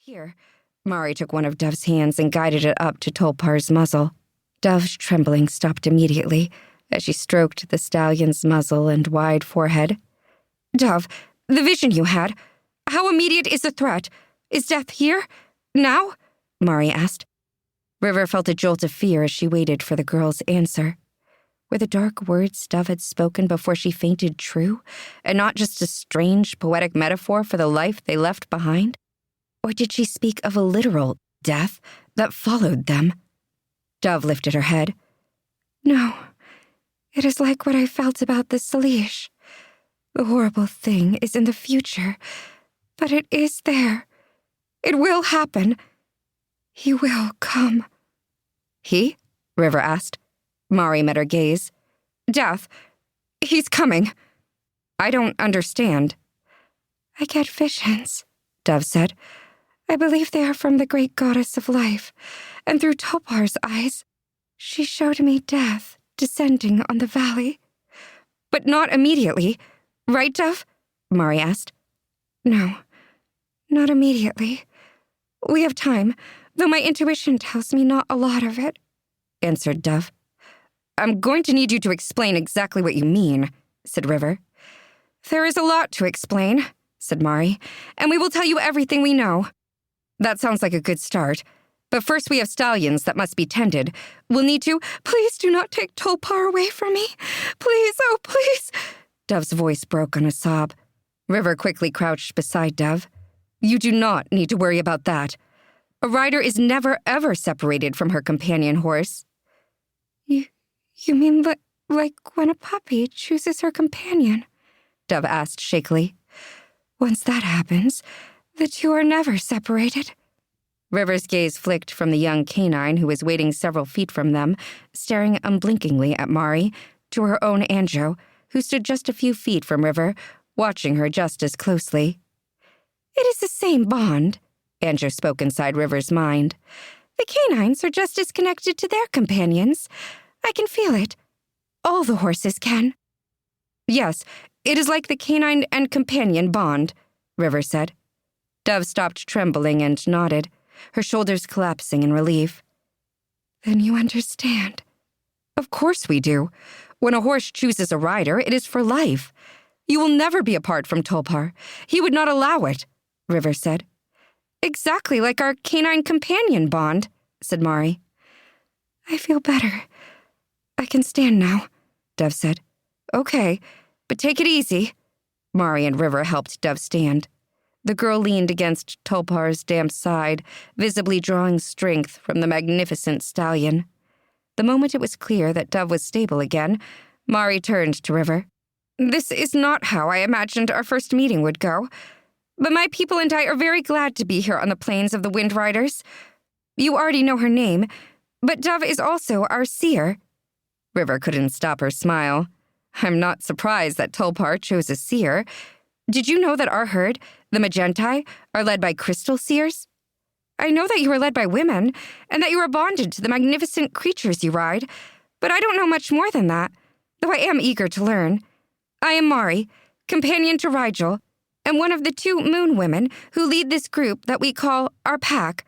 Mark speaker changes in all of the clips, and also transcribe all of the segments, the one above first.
Speaker 1: Here. Mari took one of Dove's hands and guided it up to Tulpar's muzzle. Dove's trembling stopped immediately as she stroked the stallion's muzzle and wide forehead. Dove, the vision you had, how immediate is the threat? Is death here? Now? Mari asked. River felt a jolt of fear as she waited for the girl's answer. Were the dark words Dove had spoken before she fainted true, and not just a strange, poetic metaphor for the life they left behind? Or did she speak of a literal death that followed them? Dove lifted her head. No, it is like what I felt about the Salish. The horrible thing is in the future, but it is there. It will happen. He will come. He? River asked. Mari met her gaze. Death. He's coming. I don't understand. I get visions, Dove said. I believe they are from the great goddess of life, and through Tulpar's eyes, she showed me death descending on the valley. But not immediately, right, Dove? Mari asked. No, not immediately. We have time, though my intuition tells me not a lot of it, answered Dove. I'm going to need you to explain exactly what you mean, said River. There is a lot to explain, said Mari, and we will tell you everything we know. That sounds like a good start. But first we have stallions that must be tended. We'll need to— Please do not take Tulpar away from me. Please, oh please. Dove's voice broke on a sob. River quickly crouched beside Dove. You do not need to worry about that. A rider is never ever separated from her companion horse. You mean like when a puppy chooses her companion? Dove asked shakily. Once that happens, the two are never separated. River's gaze flicked from the young canine who was waiting several feet from them, staring unblinkingly at Mari, to her own Anjo, who stood just a few feet from River, watching her just as closely. It is the same bond, Anjo spoke inside River's mind. The canines are just as connected to their companions. I can feel it. All the horses can. Yes, it is like the canine and companion bond, River said. Dove stopped trembling and nodded, her shoulders collapsing in relief. Then you understand. Of course we do. When a horse chooses a rider, it is for life. You will never be apart from Tulpar. He would not allow it, River said. Exactly like our canine companion bond, said Mari. I feel better. I can stand now, Dove said. Okay, but take it easy. Mari and River helped Dove stand. The girl leaned against Tulpar's damp side, visibly drawing strength from the magnificent stallion. The moment it was clear that Dove was stable again, Mari turned to River. This is not how I imagined our first meeting would go, but my people and I are very glad to be here on the plains of the Wind Riders. You already know her name, but Dove is also our seer. River couldn't stop her smile. I'm not surprised that Tulpar chose a seer. Did you know that our herd, the Magentai, are led by crystal seers? I know that you are led by women, and that you are bonded to the magnificent creatures you ride, but I don't know much more than that, though I am eager to learn. I am Mari, companion to Rigel, and one of the 2 moon women who lead this group that we call our pack.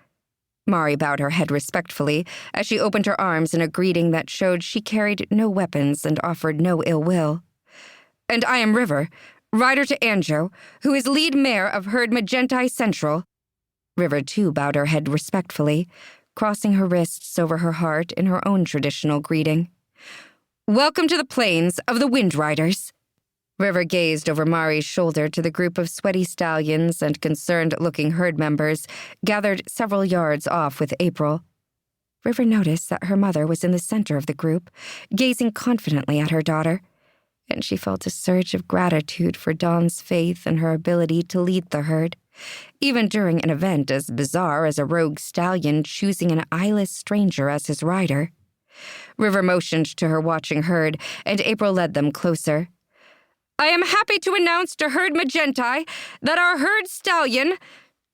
Speaker 1: Mari bowed her head respectfully as she opened her arms in a greeting that showed she carried no weapons and offered no ill will. And I am River, rider to Anjo, who is lead mare of herd Magentai Central. River, too, bowed her head respectfully, crossing her wrists over her heart in her own traditional greeting. Welcome to the plains of the Wind Riders. River gazed over Mari's shoulder to the group of sweaty stallions and concerned-looking herd members gathered several yards off with April. River noticed that her mother was in the center of the group, gazing confidently at her daughter, and she felt a surge of gratitude for Dawn's faith in her ability to lead the herd, even during an event as bizarre as a rogue stallion choosing an eyeless stranger as his rider. River motioned to her watching herd, and April led them closer. I am happy to announce to herd Magentai that our herd stallion,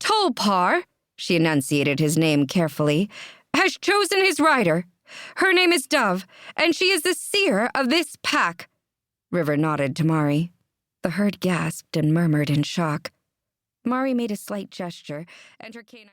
Speaker 1: Tulpar, she enunciated his name carefully, has chosen his rider. Her name is Dove, and she is the seer of this pack. River nodded to Mari. The herd gasped and murmured in shock. Mari made a slight gesture, and her canine—